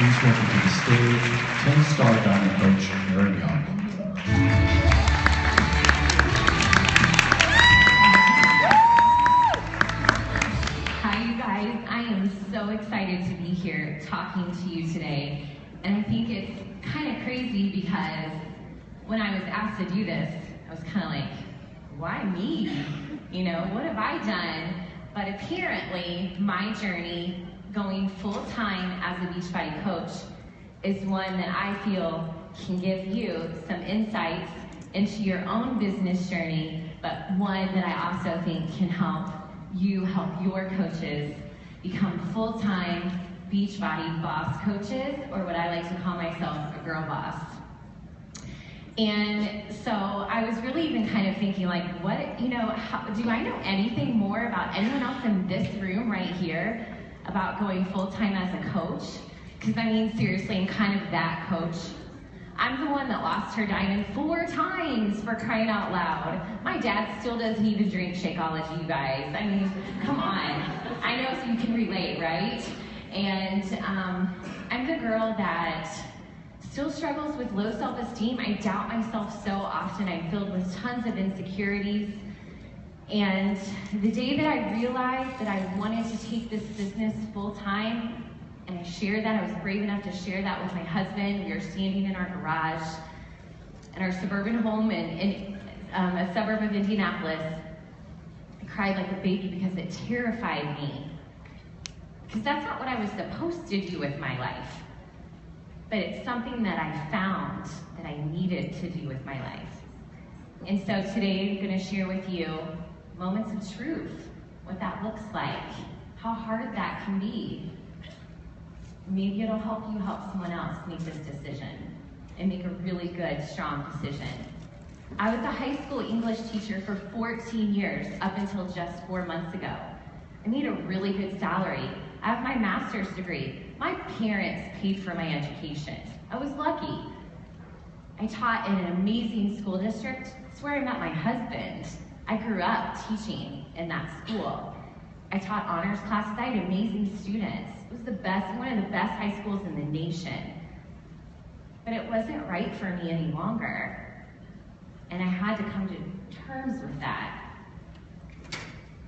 please welcome to the stage 10-star diamond coach Erin Young. Hi, you guys. I am so excited to be here talking to you today. And I think it's kind of crazy because when I was asked to do this, I was kind of like, why me? You know, what have I done? But apparently, my journey going full-time as a Beachbody coach is one that I feel can give you some insights into your own business journey, but one that I also think can help you help your coaches become full-time Beachbody boss coaches, or what I like to call myself, a girl boss. And so I was really even kind of thinking, like, what, you know, do I know anything more about anyone else in this room right here about going full-time as a coach? Because I mean, seriously, I'm kind of that coach. I'm the one that lost her diamond 4 times, for crying out loud. My dad still doesn't even drink Shakeology, you guys. I mean, come on. I know so you can relate, right? And I'm the girl that still struggles with low self-esteem. I doubt myself so often. I'm filled with tons of insecurities. And the day that I realized that I wanted to take this business full-time, and I shared that, I was brave enough to share that with my husband. We were standing in our garage in our suburban home in a suburb of Indianapolis. I cried like a baby because it terrified me. Because that's not what I was supposed to do with my life. But it's something that I found that I needed to do with my life. And so today I'm going to share with you moments of truth, what that looks like, how hard that can be. Maybe it'll help you help someone else make this decision and make a really good, strong decision. I was a high school English teacher for 14 years, up until just 4 months ago. I made a really good salary. I have my master's degree. My parents paid for my education. I was lucky. I taught in an amazing school district. It's where I met my husband. I grew up teaching in that school. I taught honors classes. I had amazing students. It was the best, one of the best high schools in the nation. But it wasn't right for me any longer. And I had to come to terms with that.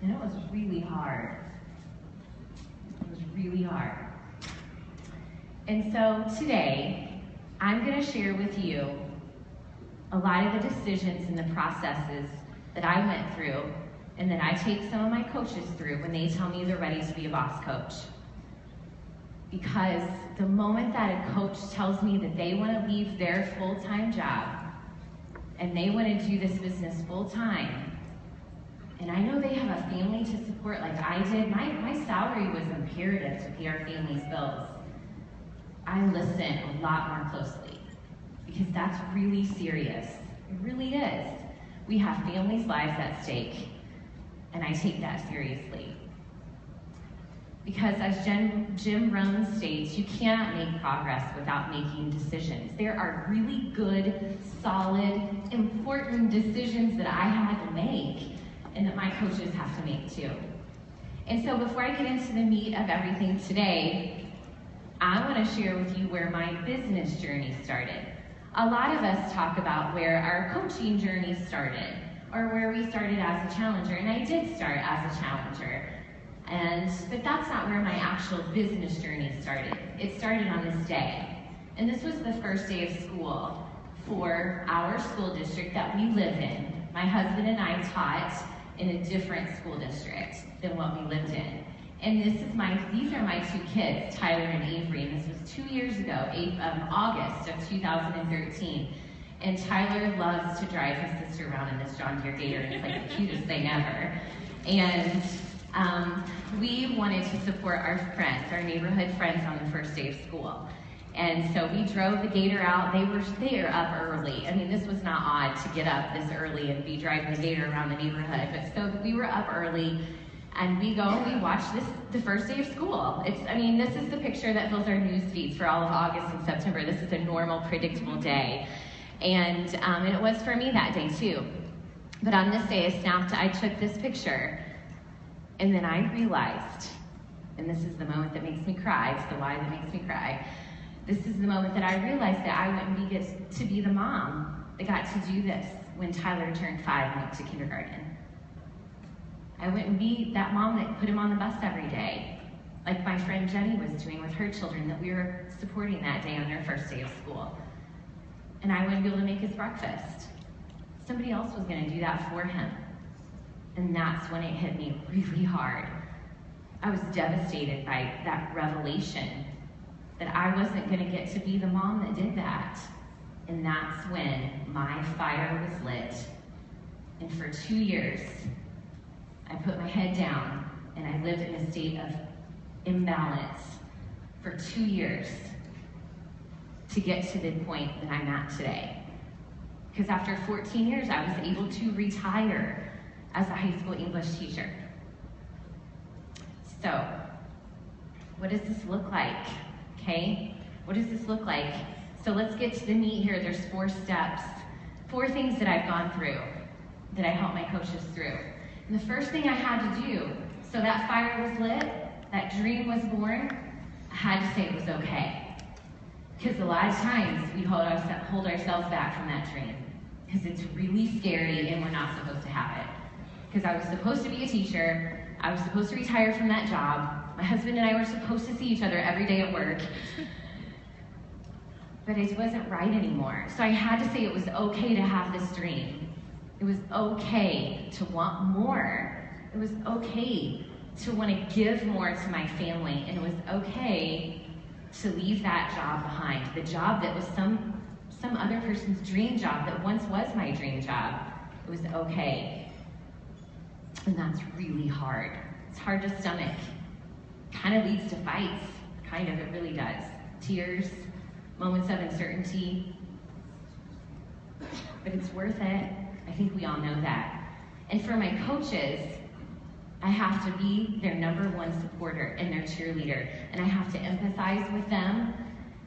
And it was really hard. It was really hard. And so today, I'm going to share with you a lot of the decisions and the processes that I went through and that I take some of my coaches through when they tell me they're ready to be a boss coach. Because the moment that a coach tells me that they want to leave their full-time job and they want to do this business full-time, and I know they have a family to support like I did. My salary was imperative to pay our family's bills. I listen a lot more closely because that's really serious. It really is. We have families' lives at stake, and I take that seriously. Because as Jim Rohn states, you cannot make progress without making decisions. There are really good, solid, important decisions that I had to make and that my coaches have to make too. And so before I get into the meat of everything today, I want to share with you where my business journey started. A lot of us talk about where our coaching journey started, or where we started as a challenger, and I did start as a challenger. But that's not where my actual business journey started. It started on this day. And this was the first day of school for our school district that we live in. My husband and I taught in a different school district than what we lived in. And these are my 2 kids, Tyler and Avery, and this was 2 years ago, August of 2013. And Tyler loves to drive his sister around in this John Deere Gator, and it's like the cutest thing ever. And we wanted to support our friends, our neighborhood friends, on the first day of school. And so we drove the Gator out. They were up early. I mean, this was not odd to get up this early and be driving the Gator around the neighborhood. But so we were up early, and we watch the first day of school. This is the picture that fills our news feeds for all of August and September. This is a normal, predictable day. And it was for me that day too. But on this day, I took this picture, and then I realized, and this is the moment that makes me cry, it's the why that makes me cry, This is the moment that I realized that I wouldn't get to be the mom that got to do this when Tyler turned 5 and went to kindergarten. I wouldn't be that mom that put him on the bus every day, like my friend Jenny was doing with her children that we were supporting that day on their first day of school. And I wouldn't be able to make his breakfast. Somebody else was going to do that for him. And that's when it hit me really hard. I was devastated by that revelation that I wasn't going to get to be the mom that did that. And that's when my fire was lit. And for 2 years, I put my head down and I lived in a state of imbalance for 2 years to get to the point that I'm at today. Because after 14 years, I was able to retire as a high school English teacher. So, what does this look like? Okay? What does this look like? So let's get to the meat here. There's 4 steps, 4 things that I've gone through that I help my coaches through. And the first thing I had to do, so that fire was lit, that dream was born, I had to say it was okay. Because a lot of times we hold ourselves back from that dream. Because it's really scary and we're not supposed to have it. Because I was supposed to be a teacher, I was supposed to retire from that job, my husband and I were supposed to see each other every day at work. But it wasn't right anymore. So I had to say it was okay to have this dream. It was okay to want more. It was okay to want to give more to my family. And it was okay to leave that job behind. The job that was some other person's dream job that once was my dream job. It was okay. And that's really hard. It's hard to stomach. Kind of leads to fights. Kind of, it really does. Tears, moments of uncertainty. But it's worth it. I think we all know that. And for my coaches, I have to be their #1 supporter and their cheerleader. And I have to empathize with them.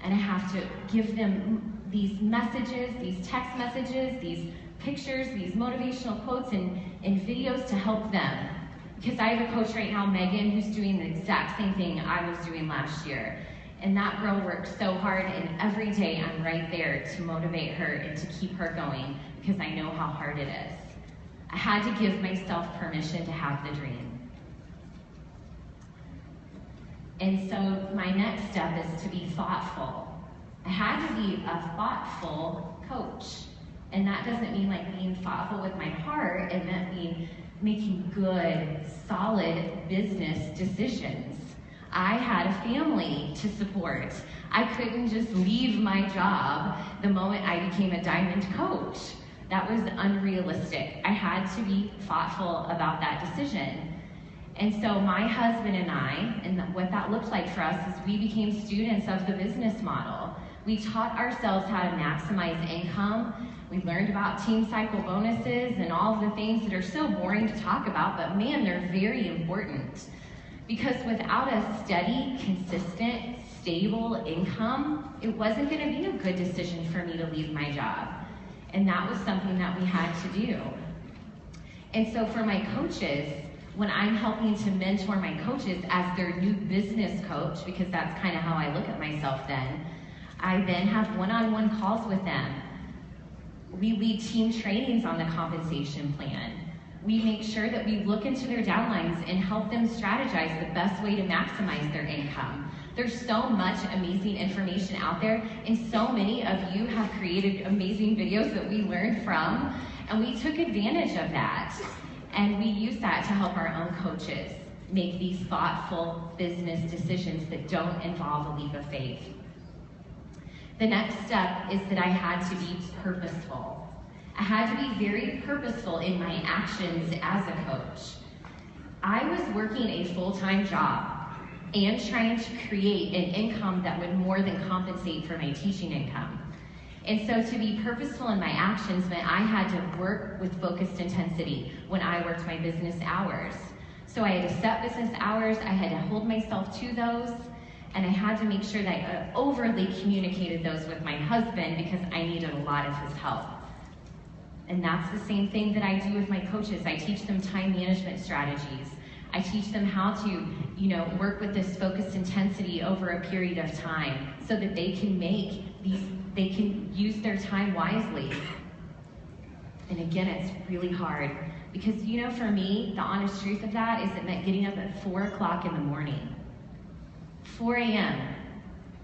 And I have to give them these messages, these text messages, these pictures, these motivational quotes and videos to help them. Because I have a coach right now, Megan, who's doing the exact same thing I was doing last year. And that girl works so hard, and every day I'm right there to motivate her and to keep her going because I know how hard it is. I had to give myself permission to have the dream. And so my next step is to be thoughtful. I had to be a thoughtful coach. And that doesn't mean like being thoughtful with my heart. It meant making good, solid business decisions. I had a family to support. I couldn't just leave my job the moment I became a diamond coach. That was unrealistic. I had to be thoughtful about that decision. And so my husband and I, and what that looked like for us is we became students of the business model. We taught ourselves how to maximize income. We learned about team cycle bonuses and all of the things that are so boring to talk about, but man, they're very important. Because without a steady, consistent, stable income, it wasn't going to be a good decision for me to leave my job. And that was something that we had to do. And so for my coaches, when I'm helping to mentor my coaches as their new business coach, because that's kind of how I look at myself then, I then have one-on-one calls with them. We lead team trainings on the compensation plan. We make sure that we look into their downlines and help them strategize the best way to maximize their income. There's so much amazing information out there, and so many of you have created amazing videos that we learned from, and we took advantage of that. And we use that to help our own coaches make these thoughtful business decisions that don't involve a leap of faith. The next step is that I had to be purposeful. I had to be very purposeful in my actions as a coach. I was working a full-time job and trying to create an income that would more than compensate for my teaching income. And so to be purposeful in my actions meant I had to work with focused intensity when I worked my business hours. So I had to set business hours, I had to hold myself to those, and I had to make sure that I overly communicated those with my husband because I needed a lot of his help. And that's the same thing that I do with my coaches. I teach them time management strategies. I teach them how to, work with this focused intensity over a period of time so that they can they can use their time wisely. And again, it's really hard because, for me, the honest truth of that is it meant getting up at 4 o'clock in the morning. 4 a.m.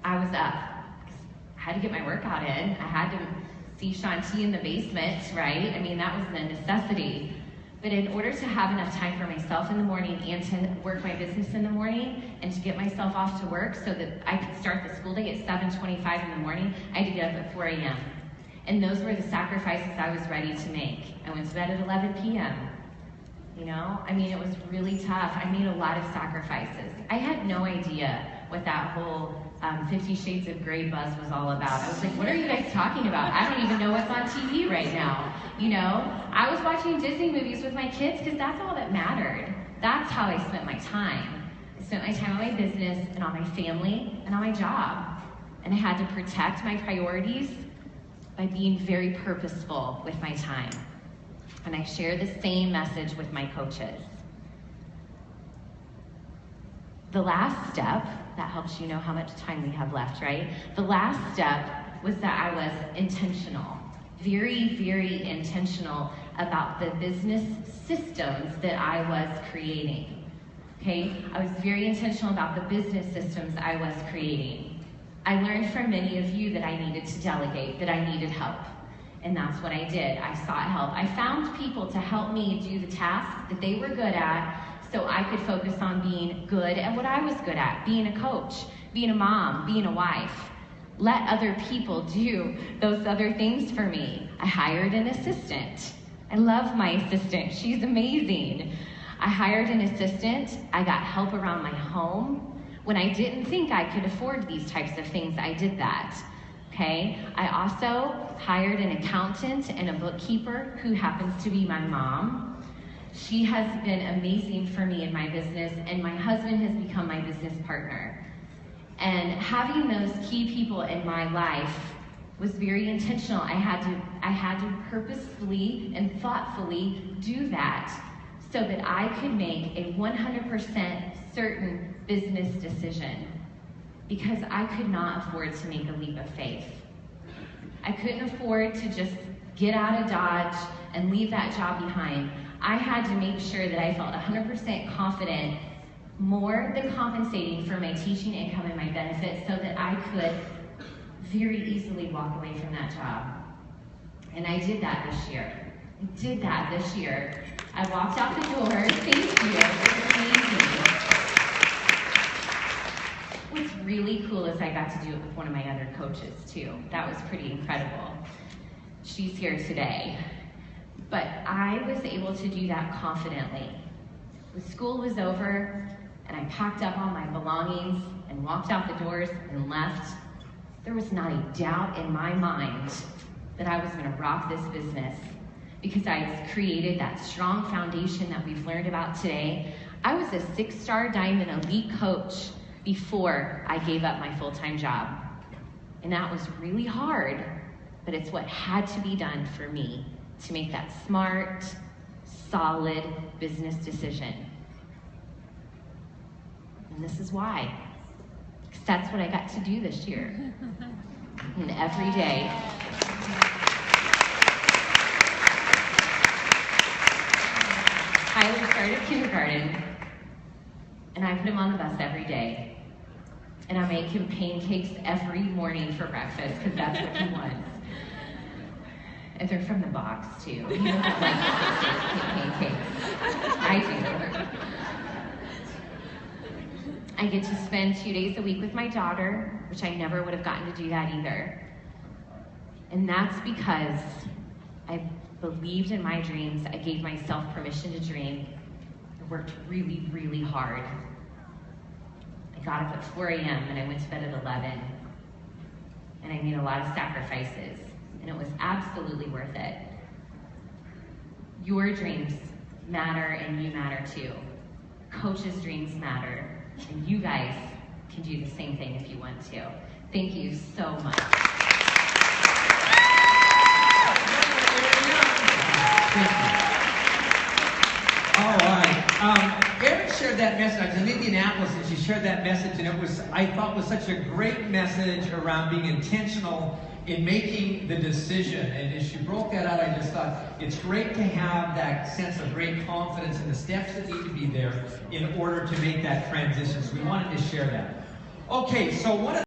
I was up. I had to get my workout in. I had to see Shanti in the basement, right? I mean, that was a necessity. But in order to have enough time for myself in the morning and to work my business in the morning and to get myself off to work so that I could start the school day at 7:25 in the morning, I had to get up at 4 a.m. And those were the sacrifices I was ready to make. I went to bed at 11 p.m. It was really tough. I made a lot of sacrifices. I had no idea what that whole 50 Shades of Grey buzz was all about. I was like, what are you guys talking about? I don't even know what's on TV right now. I was watching Disney movies with my kids because that's all that mattered. That's how I spent my time. I spent my time on my business and on my family and on my job. And I had to protect my priorities by being very purposeful with my time. And I share the same message with my coaches. The last step, that helps you know how much time we have left, right? The last step was that I was intentional, very, very intentional about the business systems that I was creating, okay? I was very intentional about the business systems I was creating. I learned from many of you that I needed to delegate, that I needed help. And that's what I did. I sought help. I found people to help me do the tasks that they were good at so I could focus on being good at what I was good at, being a coach, being a mom, being a wife. Let other people do those other things for me. I hired an assistant. I love my assistant. She's amazing. I hired an assistant. I got help around my home. When I didn't think I could afford these types of things, I did that. Okay? I also hired an accountant and a bookkeeper who happens to be my mom. She has been amazing for me in my business, and my husband has become my business partner. And having those key people in my life was very intentional. I had to purposefully and thoughtfully do that so that I could make a 100% certain business decision, because I could not afford to make a leap of faith. I couldn't afford to just get out of Dodge and leave that job behind. I had to make sure that I felt 100% confident, more than compensating for my teaching income and my benefits, so that I could very easily walk away from that job. And I did that this year. I walked out the door. Thank you. It was amazing. What's really cool is I got to do it with one of my other coaches too. That was pretty incredible. She's here today. But I was able to do that confidently. The school was over, and I packed up all my belongings and walked out the doors and left. There was not a doubt in my mind that I was going to rock this business, because I had created that strong foundation that we've learned about today. I was a 6-star diamond elite coach before I gave up my full-time job. And that was really hard, but it's what had to be done for me to make that smart, solid business decision. And this is why. Because that's what I got to do this year. And every day. Tyler started kindergarten, and I put him on the bus every day. And I make him pancakes every morning for breakfast, because that's what he wants. And they're from the box, too. He doesn't like pancakes. I do. I get to spend 2 days a week with my daughter, which I never would have gotten to do that either. And that's because I believed in my dreams. I gave myself permission to dream. I worked really, really hard. I got up at 4 a.m. and I went to bed at 11. And I made a lot of sacrifices. And it was absolutely worth it. Your dreams matter, and you matter too. Coaches' dreams matter, and you guys can do the same thing if you want to. Thank you so much. All right. Eric shared shared that message. I was in Indianapolis, and she shared that message, and it was, I thought, was such a great message around being intentional in making the decision. And as she broke that out, I just thought it's great to have that sense of great confidence in the steps that need to be there in order to make that transition. So we wanted to share that. Okay, so one of